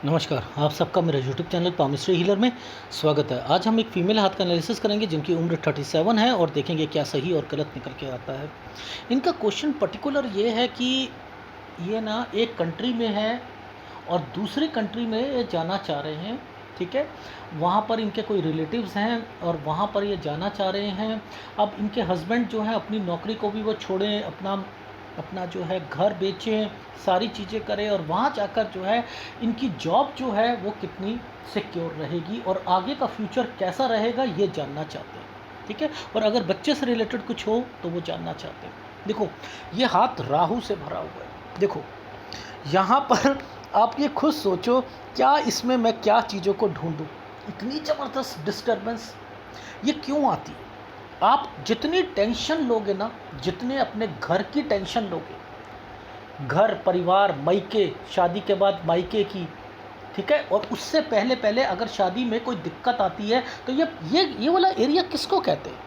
नमस्कार, आप सबका मेरे यूट्यूब चैनल पामिस्ट्री हीलर में स्वागत है। आज हम एक फ़ीमेल हाथ का एनालिसिस करेंगे जिनकी उम्र 37 है और देखेंगे क्या सही और गलत निकल के आता है। इनका क्वेश्चन पर्टिकुलर ये है कि ये ना एक कंट्री में है और दूसरी कंट्री में ये जाना चाह रहे हैं, ठीक है। वहाँ पर इनके कोई रिलेटिव्स हैं और वहाँ पर ये जाना चाह रहे हैं। अब इनके हस्बैंड जो है अपनी नौकरी को भी वो छोड़ें, अपना अपना जो है घर बेचें, सारी चीज़ें करें और वहाँ जाकर जो है इनकी जॉब जो है वो कितनी सिक्योर रहेगी और आगे का फ्यूचर कैसा रहेगा ये जानना चाहते हैं, ठीक है। और अगर बच्चे से रिलेटेड कुछ हो तो वो जानना चाहते हैं। देखो, ये हाथ राहु से भरा हुआ है। देखो यहाँ पर आप ये खुद सोचो, क्या इसमें मैं क्या चीज़ों को ढूंढूं? इतनी ज़बरदस्त डिस्टर्बेंस ये क्यों आती है? आप जितनी टेंशन लोगे ना, जितने अपने घर की टेंशन लोगे, घर परिवार मायके, शादी के बाद मायके की, ठीक है, और उससे पहले पहले अगर शादी में कोई दिक्कत आती है तो ये वाला एरिया किसको कहते हैं?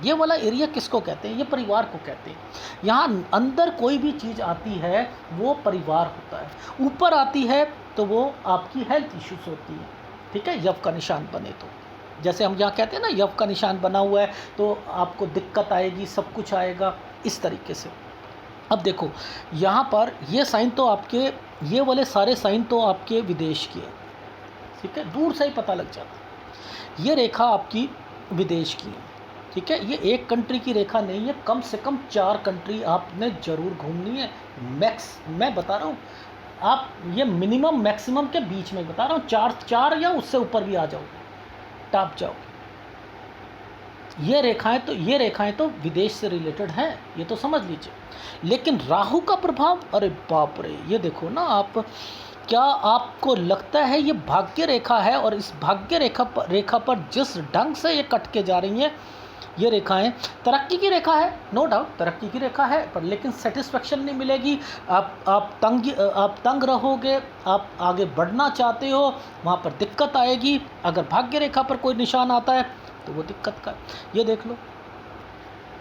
ये वाला एरिया किसको कहते हैं? ये परिवार को कहते हैं। यहाँ अंदर कोई भी चीज़ आती है वो परिवार होता है, ऊपर आती है तो वो आपकी हेल्थ इश्यूज होती है, ठीक है। यव का निशान बने तो, जैसे हम यहाँ कहते हैं ना, यव का निशान बना हुआ है तो आपको दिक्कत आएगी, सब कुछ आएगा, इस तरीके से। अब देखो यहाँ पर ये साइन तो आपके, ये वाले सारे साइन तो आपके विदेश की है, ठीक है, दूर से ही पता लग जाता है। ये रेखा आपकी विदेश की है, ठीक है। ये एक कंट्री की रेखा नहीं है, कम से कम 4 कंट्री आपने ज़रूर घूमनी है। मैं बता रहा हूँ, आप ये मिनिमम मैक्सिमम के बीच में बता रहा हूँ, 4 या उससे ऊपर भी आ जाओगे, टाप जाओगे। ये रेखाएं तो विदेश से रिलेटेड हैं, ये तो समझ लीजिए। लेकिन राहु का प्रभाव, अरे बाप रे, ये देखो ना आप, क्या आपको लगता है ये भाग्य रेखा है? और इस भाग्य रेखा पर जिस ढंग से ये कट के जा रही हैं ये रेखाएं, तरक्की की रेखा है, नो डाउट तरक्की की रेखा है, पर लेकिन सेटिस्फेक्शन नहीं मिलेगी। आप तंग रहोगे, आप आगे बढ़ना चाहते हो, वहाँ पर दिक्कत आएगी। अगर भाग्य रेखा पर कोई निशान आता है तो वो दिक्कत का, ये देख लो।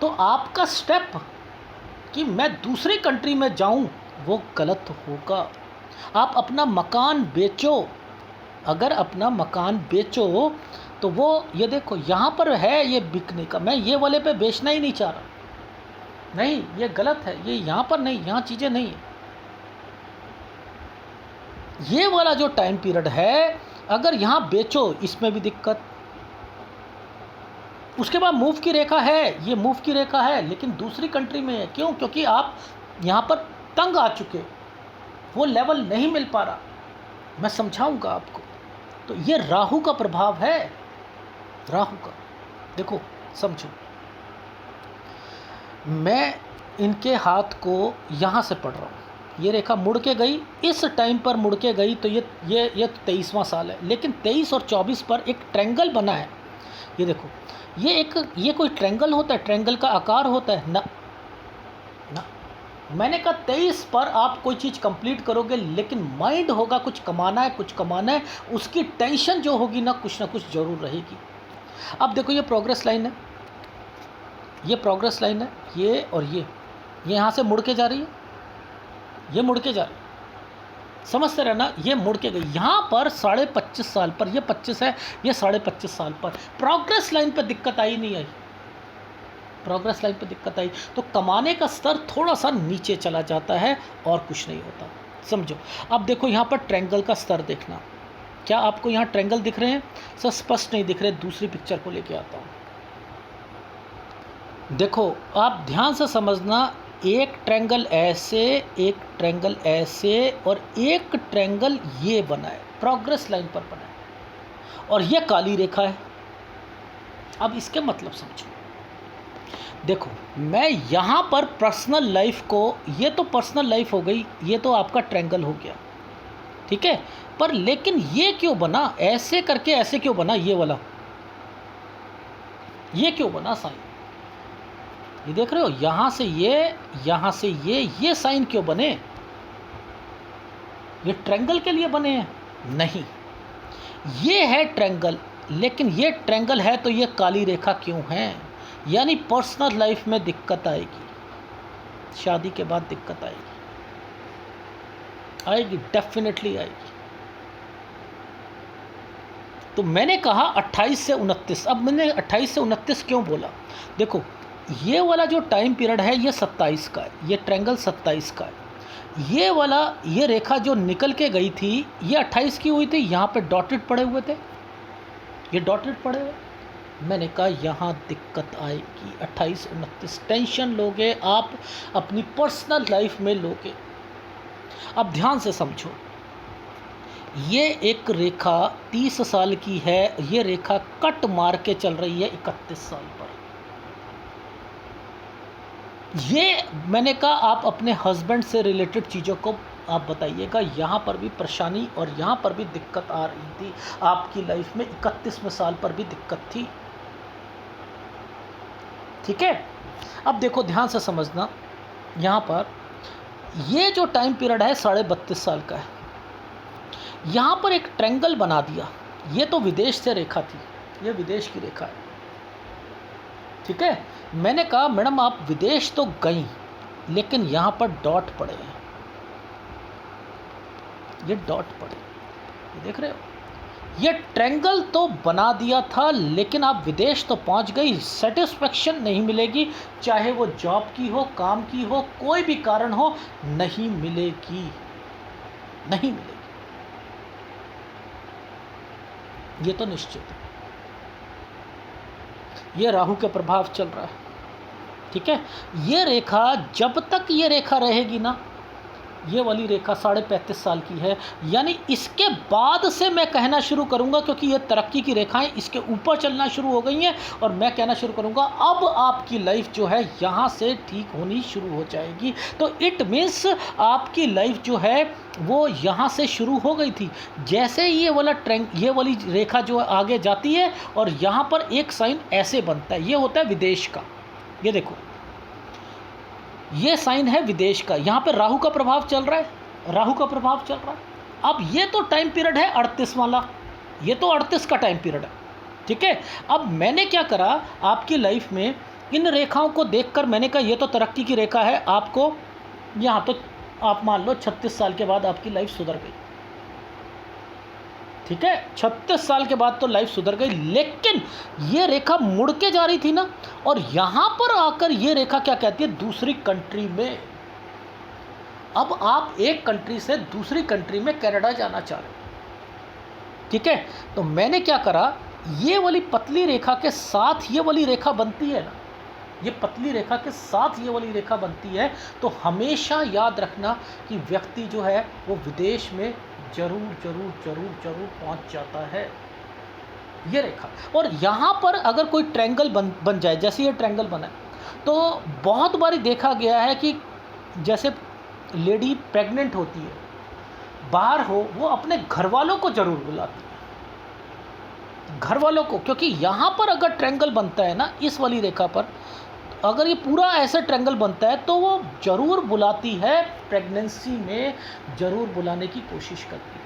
तो आपका स्टेप कि मैं दूसरी कंट्री में जाऊं वो गलत होगा। आप अपना मकान बेचो, अगर अपना मकान बेचो तो वो, ये देखो यहाँ पर है ये बिकने का, मैं ये वाले पे बेचना ही नहीं चाह रहा, नहीं ये गलत है, ये यहाँ पर नहीं, यहाँ चीज़ें नहीं है। ये वाला जो टाइम पीरियड है, अगर यहाँ बेचो इसमें भी दिक्कत। उसके बाद मूव की रेखा है, ये मूव की रेखा है लेकिन दूसरी कंट्री में है। क्यों? क्योंकि आप यहाँ पर तंग आ चुके, वो लेवल नहीं मिल पा रहा। मैं समझाऊंगा आपको। तो ये राहु का प्रभाव है, राहु का। देखो समझो, मैं इनके हाथ को यहाँ से पढ़ रहा हूँ, ये रेखा मुड़ के गई, इस टाइम पर मुड़ के गई तो ये 23वां साल है। लेकिन 23 और 24 पर एक ट्रायंगल बना है, ये देखो, ये कोई ट्रायंगल होता है? ट्रायंगल का आकार होता है ना? ना, मैंने कहा 23 पर आप कोई चीज़ कंप्लीट करोगे, लेकिन माइंड होगा कुछ कमाना है, कुछ कमाना है, उसकी टेंशन जो होगी ना कुछ जरूर रहेगी। अब देखो ये प्रोग्रेस लाइन है, ये प्रोग्रेस लाइन है, ये और ये यहाँ से मुड़ के जा रही है, ये मुड़ के जा रही है, समझते रहना, ये मुड़ के गई। यहाँ पर 25.5 साल पर, ये 25 है, ये 25.5 साल पर प्रोग्रेस लाइन पर दिक्कत आई नहीं आई, प्रोग्रेस लाइन पर दिक्कत आई तो कमाने का स्तर थोड़ा सा नीचे चला जाता है और कुछ नहीं होता, समझो। अब देखो यहाँ पर ट्रायंगल का स्तर देखना, क्या आपको यहाँ ट्रायंगल दिख रहे हैं? सर स्पष्ट नहीं दिख रहे, दूसरी पिक्चर को लेके आता हूँ। देखो आप ध्यान से समझना, एक ट्रायंगल ऐसे, एक ट्रायंगल ऐसे और एक ट्रायंगल ये बना है, प्रोग्रेस लाइन पर बना है, और ये काली रेखा है। अब इसके मतलब समझो, देखो मैं यहाँ पर पर्सनल लाइफ को, ये तो पर्सनल लाइफ हो गई, ये तो आपका ट्रायंगल हो गया, ठीक है, पर लेकिन ये क्यों बना ऐसे करके, ऐसे क्यों बना ये वाला, ये क्यों बना साइन? ये देख रहे हो, यहाँ से ये, यहाँ से ये साइन क्यों बने? ये ट्रायंगल के लिए बने हैं? नहीं, ये है ट्रायंगल, लेकिन ये ट्रायंगल है तो ये काली रेखा क्यों है? यानी पर्सनल लाइफ में दिक्कत आएगी, शादी के बाद दिक्कत आएगी, डेफिनेटली आएगी। तो मैंने कहा 28 से 29। अब मैंने 28 से 29 क्यों बोला? देखो, ये वाला जो टाइम पीरियड है ये 27 का है, ये ट्रायंगल 27 का है। ये वाला, ये रेखा जो निकल के गई थी ये 28 की हुई थी, यहाँ पे डॉटेड पड़े हुए थे, ये डॉटेड पड़े हुए। मैंने कहा यहाँ दिक्कत आएगी, 28 29 टेंशन लोगे आप, अपनी पर्सनल लाइफ में लोगे। अब ध्यान से समझो, ये एक रेखा 30 साल की है, ये रेखा कट मार के चल रही है 31 साल पर। ये मैंने कहा आप अपने हस्बैंड से रिलेटेड चीज़ों को आप बताइएगा। यहाँ पर भी परेशानी और यहाँ पर भी दिक्कत आ रही थी आपकी लाइफ में, 31वें साल पर भी दिक्कत थी। ठीक है, अब देखो ध्यान से समझना, यहाँ पर ये जो टाइम पीरियड है 32.5 साल का है। यहाँ पर एक ट्रायंगल बना दिया, ये तो विदेश से रेखा थी, ये विदेश की रेखा है। ठीक है, मैंने कहा मैडम आप विदेश तो गई, लेकिन यहाँ पर डॉट पड़े हैं, ये डॉट पड़े, ये देख रहे हो, ये ट्रायंगल तो बना दिया था, लेकिन आप विदेश तो पहुँच गई, सेटिस्फेक्शन नहीं मिलेगी, चाहे वो जॉब की हो, काम की हो, कोई भी कारण हो, नहीं मिलेगी, नहीं मिलेगी, ये तो निश्चित है। ये राहु के प्रभाव चल रहा है। ठीक है, ये रेखा जब तक ये रेखा रहेगी ना, ये वाली रेखा 35.5 साल की है, यानी इसके बाद से मैं कहना शुरू करूंगा, क्योंकि ये तरक्की की रेखाएं इसके ऊपर चलना शुरू हो गई हैं, और मैं कहना शुरू करूंगा अब आपकी लाइफ जो है यहाँ से ठीक होनी शुरू हो जाएगी। तो इट मीन्स आपकी लाइफ जो है वो यहाँ से शुरू हो गई थी। जैसे ये वाली रेखा जो आगे जाती है और यहाँ पर एक साइन ऐसे बनता है, ये होता है विदेश का। ये देखो, ये साइन है विदेश का, यहाँ पे राहु का प्रभाव चल रहा है, राहु का प्रभाव चल रहा है। अब ये तो टाइम पीरियड है 38 वाला, ये तो 38 का टाइम पीरियड है। ठीक है, अब मैंने क्या करा, आपकी लाइफ में इन रेखाओं को देखकर मैंने कहा ये तो तरक्की की रेखा है, आपको यहाँ तो आप मान लो 36 साल के बाद आपकी लाइफ सुधर गई। ठीक है, 36 साल के बाद तो लाइफ सुधर गई, लेकिन ये रेखा मुड़ के जा रही थी ना, और यहां पर आकर ये रेखा क्या कहती है, दूसरी कंट्री में। अब आप एक कंट्री से दूसरी कंट्री में कनाडा जाना चाह रहे हो। ठीक है, तो मैंने क्या करा, ये वाली पतली रेखा के साथ ये वाली रेखा बनती है ना, ये पतली रेखा के साथ ये वाली रेखा बनती है, तो हमेशा याद रखना कि व्यक्ति जो है वो विदेश में जरूर जरूर जरूर जरूर पहुंच जाता है, ये रेखा। और यहाँ पर अगर कोई ट्रायंगल बन जाए, जैसे ये ट्रायंगल बना है, तो बहुत बारी देखा गया है कि जैसे लेडी प्रेग्नेंट होती है, बाहर हो, वो अपने घर वालों को जरूर बुलाती है, घर वालों को, क्योंकि यहाँ पर अगर ट्रायंगल बनता है ना, इस वाली रेखा पर अगर ये पूरा ऐसा ट्रायंगल बनता है, तो वो जरूर बुलाती है, प्रेगनेंसी में जरूर बुलाने की कोशिश करती है।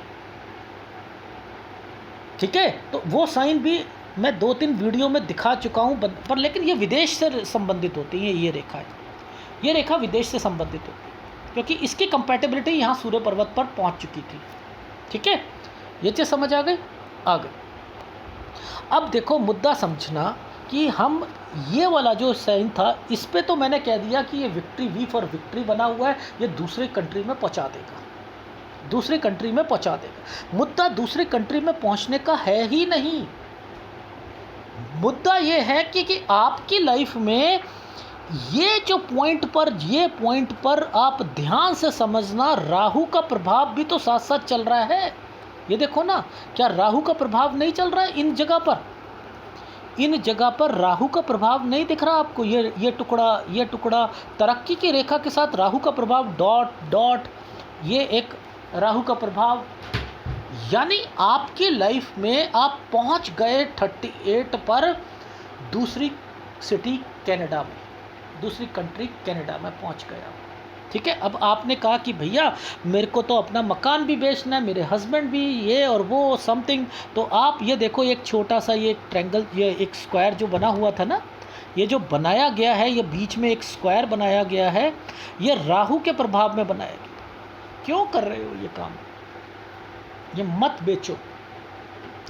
ठीक है, तो वो साइन भी मैं 2-3 वीडियो में दिखा चुका हूँ, पर लेकिन ये विदेश से संबंधित होती है, ये रेखा है, ये रेखा विदेश से संबंधित होती है, क्योंकि इसकी कंपैटिबिलिटी यहाँ सूर्य पर्वत पर पहुँच चुकी थी। ठीक है, ये चीज़ समझ आ गई, आ गई। अब देखो मुद्दा समझना कि हम ये वाला जो साइन था, इस पे तो मैंने कह दिया कि ये विक्ट्री, वी फॉर विक्ट्री बना हुआ है, ये दूसरी कंट्री में पहुंचा देगा, दूसरी कंट्री में पहुंचा देगा। मुद्दा दूसरी कंट्री में पहुंचने का है ही नहीं, मुद्दा ये है कि आपकी लाइफ में ये जो पॉइंट पर, ये पॉइंट पर आप ध्यान से समझना, राहु का प्रभाव भी तो साथ साथ चल रहा है। ये देखो ना, क्या राहु का प्रभाव नहीं चल रहा है इन जगह पर? इन जगह पर राहु का प्रभाव नहीं दिख रहा आपको? ये टुकड़ा तरक्की की रेखा के साथ राहु का प्रभाव, डॉट डॉट, ये एक राहु का प्रभाव, यानी आपकी लाइफ में आप पहुंच गए 38 पर, दूसरी सिटी कनाडा में, दूसरी कंट्री कनाडा में पहुंच गया। ठीक है, अब आपने कहा कि भैया मेरे को तो अपना मकान भी बेचना है, मेरे हस्बैंड भी, ये और वो समथिंग। तो आप ये देखो, एक छोटा सा ये ट्रायंगल, ये एक स्क्वायर जो बना हुआ था ना, ये जो बनाया गया है, ये बीच में एक स्क्वायर बनाया गया है, ये राहु के प्रभाव में बनाया गया। क्यों कर रहे हो ये काम? ये मत बेचो,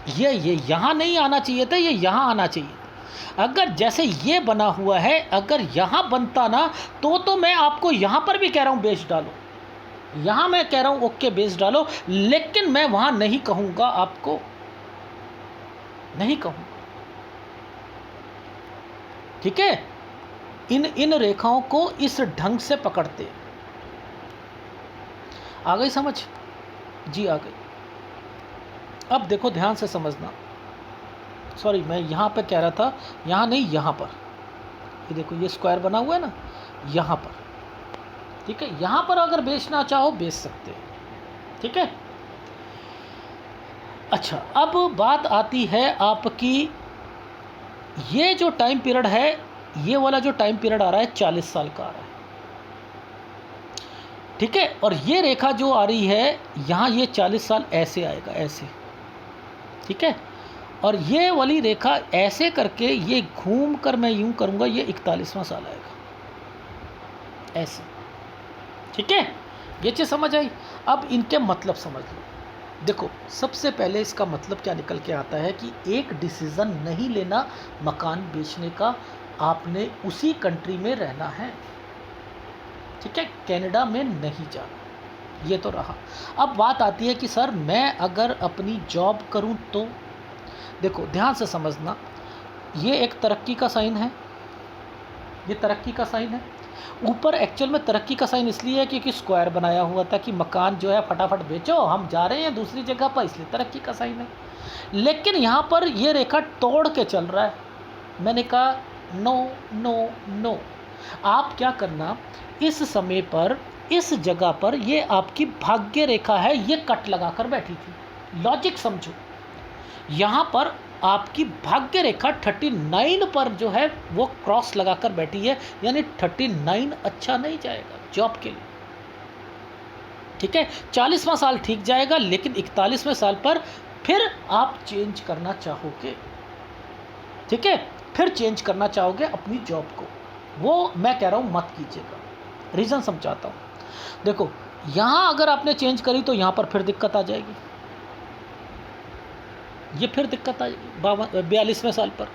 ये यहाँ नहीं आना चाहिए था, ये यहाँ आना चाहिए था। अगर जैसे ये बना हुआ है, अगर यहाँ बनता ना, तो मैं आपको यहाँ पर भी कह रहा हूँ बेस डालो, यहाँ मैं कह रहा हूँ ओके बेस डालो, लेकिन मैं वहाँ नहीं कहूँगा, आपको नहीं कहूँगा। ठीक है, इन रेखाओं को इस ढंग से पकड़ते। आ गई समझ? जी आ गई। अब देखो ध्यान से समझना, सॉरी मैं यहाँ पे कह रहा था, यहाँ नहीं यहाँ पर, ये देखो ये स्क्वायर बना हुआ है ना, यहाँ पर। ठीक है, यहाँ पर अगर बेचना चाहो बेच सकते हो। ठीक है, अच्छा अब बात आती है आपकी, ये जो टाइम पीरियड है, ये वाला जो टाइम पीरियड आ रहा है 40 साल का आ रहा है। ठीक है, और ये रेखा जो आ रही है यहाँ, ये 40 साल ऐसे आएगा, ऐसे। ठीक है, और ये वाली रेखा ऐसे करके ये घूम कर मैं यूं करूँगा, ये 41वां साल आएगा, ऐसे। ठीक है, ये चीज़ समझ आई। अब इनके मतलब समझ लो। देखो सबसे पहले इसका मतलब क्या निकल के आता है कि एक डिसीज़न नहीं लेना मकान बेचने का, आपने उसी कंट्री में रहना है। ठीक है, कनाडा में नहीं जाना। ये तो रहा। अब बात आती है कि सर मैं अगर अपनी जॉब करूं तो, देखो ध्यान से समझना, ये एक तरक्की का साइन है, ये तरक्की का साइन है। ऊपर एक्चुअल में तरक्की का साइन इसलिए है क्योंकि स्क्वायर बनाया हुआ था कि मकान जो है फटाफट बेचो, हम जा रहे हैं दूसरी जगह पर, इसलिए तरक्की का साइन है। लेकिन यहाँ पर ये रेखा तोड़ के चल रहा है। मैंने कहा नो नो नो, आप क्या करना, इस समय पर इस जगह पर ये आपकी भाग्य रेखा है, ये कट लगा कर बैठी थी। लॉजिक समझो, यहाँ पर आपकी भाग्य रेखा 39 पर जो है वो क्रॉस लगाकर बैठी है, यानी 39 अच्छा नहीं जाएगा जॉब के लिए। ठीक है, 40वां साल ठीक जाएगा, लेकिन 41वें साल पर फिर आप चेंज करना चाहोगे। ठीक है, फिर चेंज करना चाहोगे अपनी जॉब को, वो मैं कह रहा हूँ मत कीजिएगा। रीज़न समझाता हूँ। देखो यहाँ अगर आपने चेंज करी तो यहाँ पर फिर दिक्कत आ जाएगी, ये फिर दिक्कत आ जाएगी 42वें साल पर।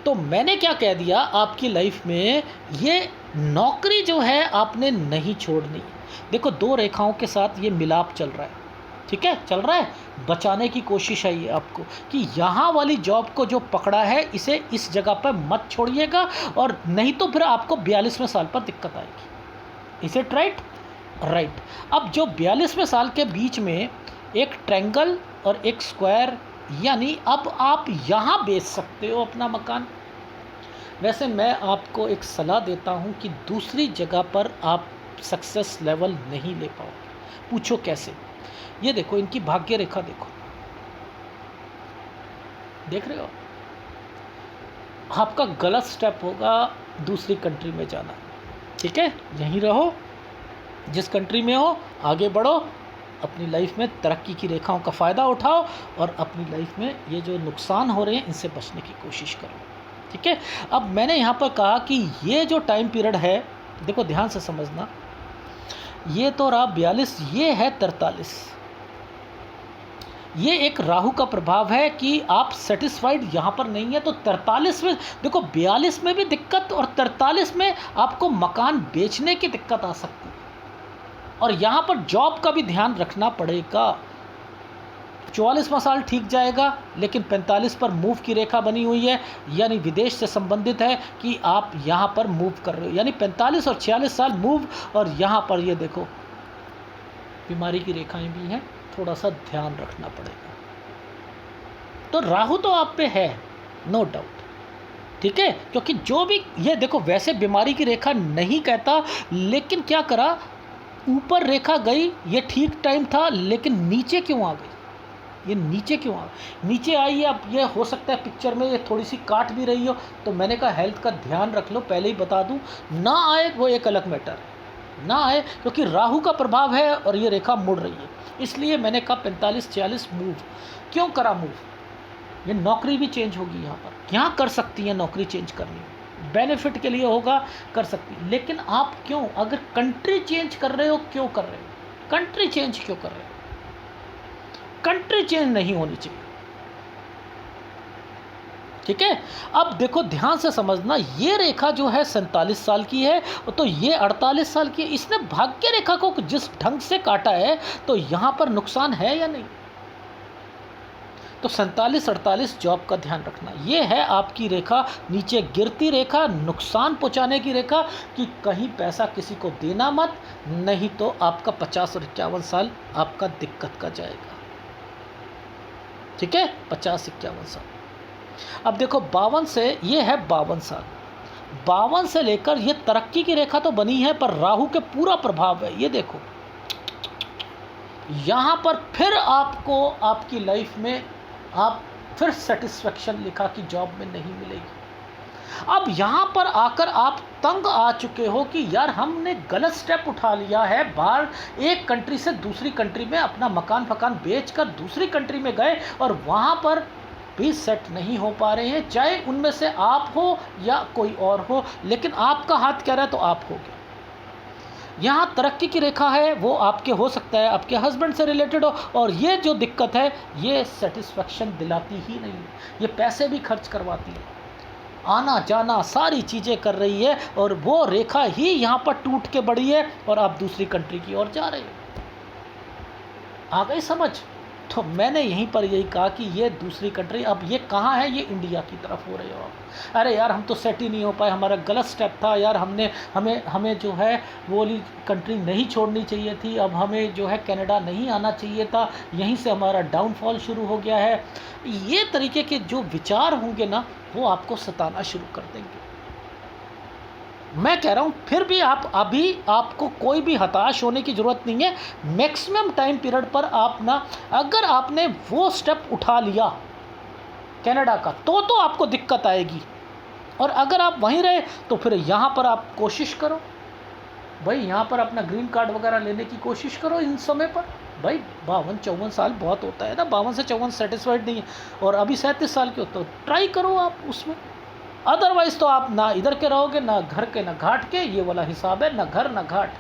तो मैंने क्या कह दिया, आपकी लाइफ में ये नौकरी जो है आपने नहीं छोड़नी। देखो दो रेखाओं के साथ ये मिलाप चल रहा है। ठीक है, चल रहा है, बचाने की कोशिश है ये आपको कि यहाँ वाली जॉब को जो पकड़ा है इसे इस जगह पर मत छोड़िएगा, और नहीं तो फिर आपको 42वें साल पर दिक्कत आएगी। Is it right? राइट। अब जो 42वें साल के बीच में एक ट्रायंगल और एक स्क्वायर, यानी अब आप यहाँ बेच सकते हो अपना मकान। वैसे मैं आपको एक सलाह देता हूँ कि दूसरी जगह पर आप सक्सेस लेवल नहीं ले पाओगे। पूछो कैसे? ये देखो इनकी भाग्य रेखा देखो, देख रहे हो? आपका गलत स्टेप होगा दूसरी कंट्री में जाना। ठीक है, यहीं रहो, जिस कंट्री में हो आगे बढ़ो, अपनी लाइफ में तरक्की की रेखाओं का फ़ायदा उठाओ, और अपनी लाइफ में ये जो नुकसान हो रहे हैं इनसे बचने की कोशिश करो। ठीक है, अब मैंने यहाँ पर कहा कि ये जो टाइम पीरियड है, देखो ध्यान से समझना, ये तो रहा 42, ये है 43। ये एक राहु का प्रभाव है कि आप सेटिस्फाइड यहाँ पर नहीं है, तो 43 में देखो, 42 में भी दिक्कत और 43 में आपको मकान बेचने की दिक्कत आ सकती है। और यहाँ पर जॉब का भी ध्यान रखना पड़ेगा। 44वां साल ठीक जाएगा, लेकिन 45 पर मूव की रेखा बनी हुई है, यानी विदेश से संबंधित है कि आप यहाँ पर मूव कर रहे हो, यानी 45 और 46 साल मूव। और यहाँ पर ये देखो बीमारी की रेखाएं भी हैं, थोड़ा सा ध्यान रखना पड़ेगा। तो राहु तो आप पे है, नो डाउट। ठीक है, क्योंकि जो भी ये देखो, वैसे बीमारी की रेखा नहीं कहता, लेकिन क्या करा, ऊपर रेखा गई, ये ठीक टाइम था, लेकिन नीचे क्यों आ गई? ये नीचे क्यों आ गई? नीचे आई है, अब ये हो सकता है पिक्चर में ये थोड़ी सी काट भी रही हो, तो मैंने कहा हेल्थ का ध्यान रख लो, पहले ही बता दूं। ना आए वो एक अलग मैटर है, ना आए, क्योंकि राहु का प्रभाव है और ये रेखा मुड़ रही है, इसलिए मैंने कहा 45-46 मूव। क्यों करा मूव? ये नौकरी भी चेंज होगी, यहाँ कर सकती है नौकरी चेंज करनी, बेनिफिट के लिए होगा, कर सकती। लेकिन आप क्यों, अगर कंट्री चेंज कर रहे हो, क्यों कर रहे हो? कंट्री चेंज क्यों कर रहे हो? कंट्री चेंज नहीं होनी चाहिए। ठीक है। अब देखो ध्यान से समझना, ये रेखा जो है 47 साल की है, तो ये 48 साल की है। इसने भाग्य रेखा को जिस ढंग से काटा है, तो यहाँ पर नुकसान है या नहीं? तो 47-48 जॉब का ध्यान रखना। ये है आपकी रेखा, नीचे गिरती रेखा, नुकसान पहुंचाने की रेखा, कि कहीं पैसा किसी को देना मत, नहीं तो आपका 50 और 51 साल आपका दिक्कत का जाएगा। ठीक है, 50-51 साल। अब देखो 52 से, ये है 52 साल, 52 से लेकर ये तरक्की की रेखा तो बनी है, पर राहु के पूरा प्रभाव है। ये देखो यहाँ पर फिर आपको आपकी लाइफ में आप फिर सेटिस्फेक्शन लिखा कि जॉब में नहीं मिलेगी। अब यहाँ पर आकर आप तंग आ चुके हो कि यार हमने गलत स्टेप उठा लिया है, बाहर एक कंट्री से दूसरी कंट्री में अपना मकान फकान बेचकर दूसरी कंट्री में गए और वहाँ पर भी सेट नहीं हो पा रहे हैं, चाहे उनमें से आप हो या कोई और हो, लेकिन आपका हाथ कह रहा है तो आप होगे। यहाँ तरक्की की रेखा है, वो आपके हो सकता है आपके हस्बैंड से रिलेटेड हो, और ये जो दिक्कत है ये सेटिस्फेक्शन दिलाती ही नहीं, ये पैसे भी खर्च करवाती है, आना जाना सारी चीज़ें कर रही है, और वो रेखा ही यहाँ पर टूट के बढ़ी है और आप दूसरी कंट्री की ओर जा रहे हो। आ गई समझ? तो मैंने यहीं पर यही कहा कि ये दूसरी कंट्री, अब ये कहाँ है? ये इंडिया की तरफ हो रहे हो आप। अरे यार हम तो सेट ही नहीं हो पाए, हमारा गलत स्टेप था यार, हमें जो है वो वाली कंट्री नहीं छोड़नी चाहिए थी, अब हमें जो है कनाडा नहीं आना चाहिए था, यहीं से हमारा डाउनफॉल शुरू हो गया है। ये तरीके के जो विचार होंगे ना, वो आपको सताना शुरू कर देंगे। मैं कह रहा हूँ फिर भी आप अभी, आपको कोई भी हताश होने की ज़रूरत नहीं है। मैक्सिमम टाइम पीरियड पर आप ना, अगर आपने वो स्टेप उठा लिया कनाडा का, तो आपको दिक्कत आएगी, और अगर आप वहीं रहे तो फिर यहाँ पर आप कोशिश करो भाई, यहाँ पर अपना ग्रीन कार्ड वगैरह लेने की कोशिश करो इन समय पर। भाई 52-54 साल बहुत होता है ना, 52 से 54 सेटिस्फाइड नहीं है, और अभी 37 साल के हो तो ट्राई करो आप उसमें। अदरवाइज तो आप ना इधर के रहोगे, ना घर के ना घाट के, ये वाला हिसाब है, ना घर ना घाट,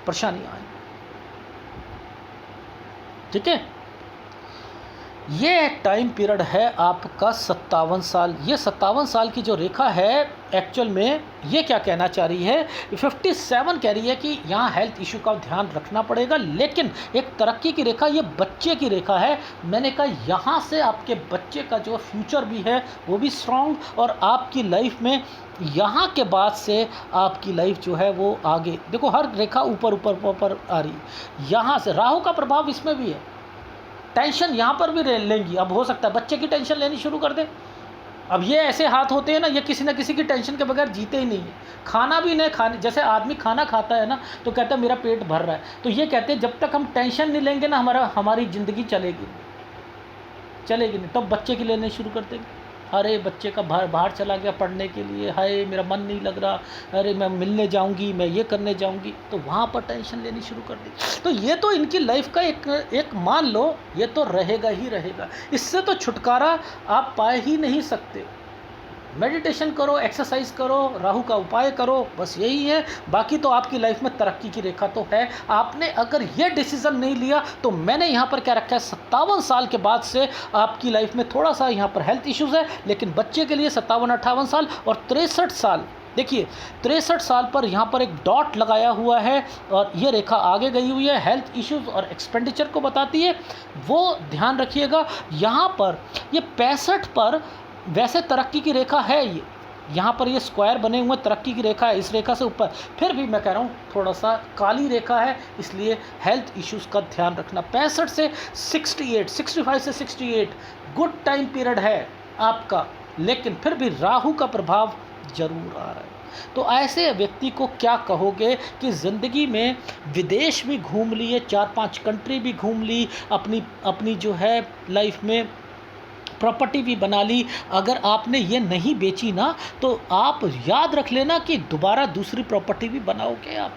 परेशानियां आएंगी। ठीक है, ये टाइम पीरियड है आपका 57 साल। ये 57 साल की जो रेखा है, एक्चुअल में ये क्या कहना चाह रही है, 57 कह रही है कि यहाँ हेल्थ इशू का ध्यान रखना पड़ेगा, लेकिन एक तरक्की की रेखा, ये बच्चे की रेखा है। मैंने कहा यहाँ से आपके बच्चे का जो फ्यूचर भी है वो भी स्ट्रॉन्ग, और आपकी लाइफ में यहाँ के बाद से आपकी लाइफ जो है वो आगे, देखो हर रेखा ऊपर ऊपर ऊपर आ रही है। यहाँ से राहु का प्रभाव इसमें भी है, टेंशन यहाँ पर भी लेंगी। अब हो सकता है बच्चे की टेंशन लेनी शुरू कर दे। अब ये ऐसे हाथ होते हैं ना, ये किसी ना किसी की टेंशन के बगैर जीते ही नहीं है। खाना भी नहीं खाने, जैसे आदमी खाना खाता है ना तो कहता है मेरा पेट भर रहा है, तो ये कहते हैं जब तक हम टेंशन नहीं लेंगे ना हमारी ज़िंदगी चलेगी नहीं। तब बच्चे की लेने शुरू कर देंगे। अरे बच्चे का बाहर चला गया पढ़ने के लिए, हाय मेरा मन नहीं लग रहा, अरे मैं मिलने जाऊंगी, मैं ये करने जाऊंगी, तो वहाँ पर टेंशन लेनी शुरू कर दी। तो ये तो इनकी लाइफ का एक मान लो, ये तो रहेगा ही रहेगा, इससे तो छुटकारा आप पा ही नहीं सकते। मेडिटेशन करो, एक्सरसाइज करो, राहु का उपाय करो, बस यही है। बाकी तो आपकी लाइफ में तरक्की की रेखा तो है। आपने अगर ये डिसीज़न नहीं लिया तो मैंने यहाँ पर क्या रखा है, 57 साल के बाद से आपकी लाइफ में थोड़ा सा यहाँ पर हेल्थ इश्यूज़ है, लेकिन बच्चे के लिए 57-58 साल और 63 साल, देखिए 63 साल पर यहाँ पर एक डॉट लगाया हुआ है और ये रेखा आगे गई हुई है, हेल्थ इश्यूज़ और एक्सपेंडिचर को बताती है, वो ध्यान रखिएगा। यहाँ पर ये 65 पर वैसे तरक्की की रेखा है, ये यहाँ पर ये स्क्वायर बने हुए तरक्की की रेखा है, इस रेखा से ऊपर, फिर भी मैं कह रहा हूँ थोड़ा सा काली रेखा है, इसलिए हेल्थ इश्यूज़ का ध्यान रखना। 65 से 68, 65 से 68 गुड टाइम पीरियड है आपका, लेकिन फिर भी राहु का प्रभाव जरूर आ रहा है। तो ऐसे व्यक्ति को क्या कहोगे कि ज़िंदगी में विदेश भी घूम लिए, 4-5 कंट्री भी घूम ली, अपनी जो है लाइफ में प्रॉपर्टी भी बना ली, अगर आपने ये नहीं बेची ना तो आप याद रख लेना कि दोबारा दूसरी प्रॉपर्टी भी बनाओगे आप,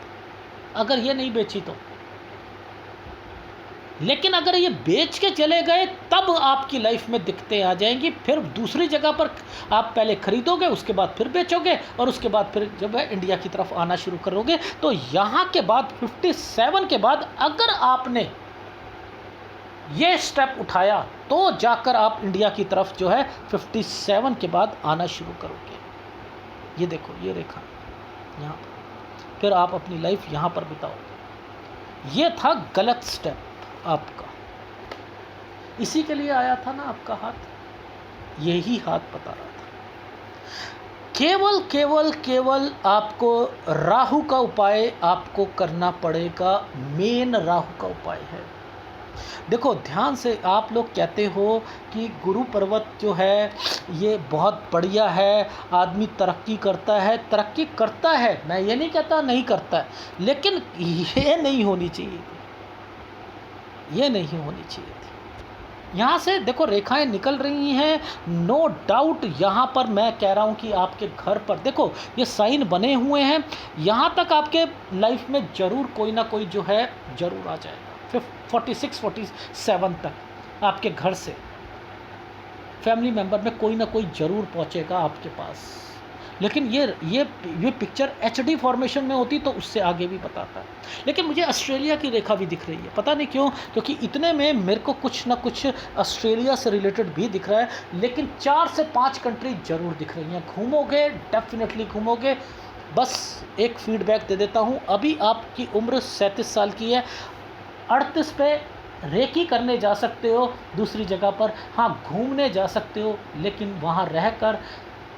अगर ये नहीं बेची तो। लेकिन अगर ये बेच के चले गए तब आपकी लाइफ में दिक्कतें आ जाएंगी, फिर दूसरी जगह पर आप पहले खरीदोगे, उसके बाद फिर बेचोगे, और उसके बाद फिर जब है इंडिया की तरफ आना शुरू करोगे। तो यहाँ के बाद 57 के बाद अगर आपने ये स्टेप उठाया तो जाकर आप इंडिया की तरफ जो है 57 के बाद आना शुरू करोगे। ये देखो, ये रेखा यहाँ पर, फिर आप अपनी लाइफ यहाँ पर बिताओगे। ये था गलत स्टेप आपका, इसी के लिए आया था ना आपका हाथ, यही हाथ बता रहा था। केवल केवल केवल आपको राहु का उपाय आपको करना पड़ेगा, मेन राहु का उपाय है। देखो ध्यान से, आप लोग कहते हो कि गुरु पर्वत जो है ये बहुत बढ़िया है, आदमी तरक्की करता है। तरक्की करता है, मैं ये नहीं कहता नहीं करता है, लेकिन ये नहीं होनी चाहिए थी, ये नहीं होनी चाहिए थी। यहाँ से देखो रेखाएं निकल रही हैं, नो डाउट। यहाँ पर मैं कह रहा हूँ कि आपके घर पर देखो ये साइन बने हुए हैं, यहाँ तक आपके लाइफ में ज़रूर कोई ना कोई जो है ज़रूर आ जाएगा। फिर 46-47 तक आपके घर से फैमिली मेम्बर में कोई ना कोई ज़रूर पहुँचेगा आपके पास। लेकिन ये पिक्चर HD फॉर्मेशन में होती तो उससे आगे भी बताता है। लेकिन मुझे ऑस्ट्रेलिया की रेखा भी दिख रही है, पता नहीं क्यों, क्योंकि इतने में मेरे को कुछ ना कुछ ऑस्ट्रेलिया से रिलेटेड भी दिख रहा है। लेकिन 4 से 5 कंट्री ज़रूर दिख रही हैं। घूमोगे, डेफिनेटली घूमोगे। बस एक फीडबैक दे देता हूँ, अभी आपकी उम्र 37 साल की है, 38 पे रेकी करने जा सकते हो दूसरी जगह पर, हाँ घूमने जा सकते हो, लेकिन वहाँ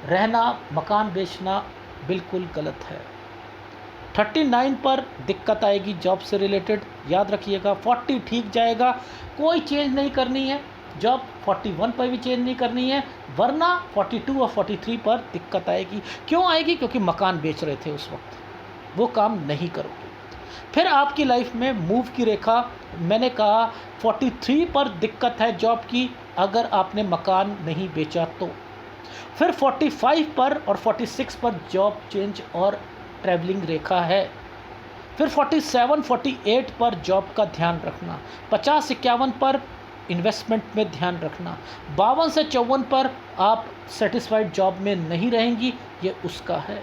रहना, मकान बेचना बिल्कुल गलत है। 39 पर दिक्कत आएगी जॉब से रिलेटेड, याद रखिएगा। 40 ठीक जाएगा, कोई चेंज नहीं करनी है जॉब, 41 पर भी चेंज नहीं करनी है, वरना 42 और 43 पर दिक्कत आएगी। क्यों आएगी? क्योंकि मकान बेच रहे थे उस वक्त, वो काम नहीं करोगे। फिर आपकी लाइफ में मूव की रेखा, मैंने कहा 43 पर दिक्कत है जॉब की, अगर आपने मकान नहीं बेचा तो। फिर 45 पर और 46 पर जॉब चेंज और ट्रैवलिंग रेखा है। फिर 47-48 पर जॉब का ध्यान रखना, 50-51 पर इन्वेस्टमेंट में ध्यान रखना, 52 से 54 पर आप सेटिस्फाइड जॉब में नहीं रहेंगी, ये उसका है।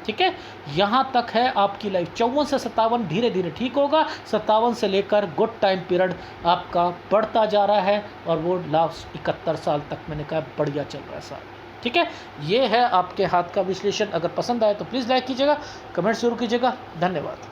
ठीक है, यहाँ तक है आपकी लाइफ। 54 से 57 धीरे धीरे ठीक होगा, 57 से लेकर गुड टाइम पीरियड आपका बढ़ता जा रहा है, और वो लास्ट 71 साल तक मैंने कहा बढ़िया चल रहा है साल। ठीक है, ये है आपके हाथ का विश्लेषण। अगर पसंद आए तो प्लीज़ लाइक कीजिएगा, कमेंट जरूर कीजिएगा। धन्यवाद।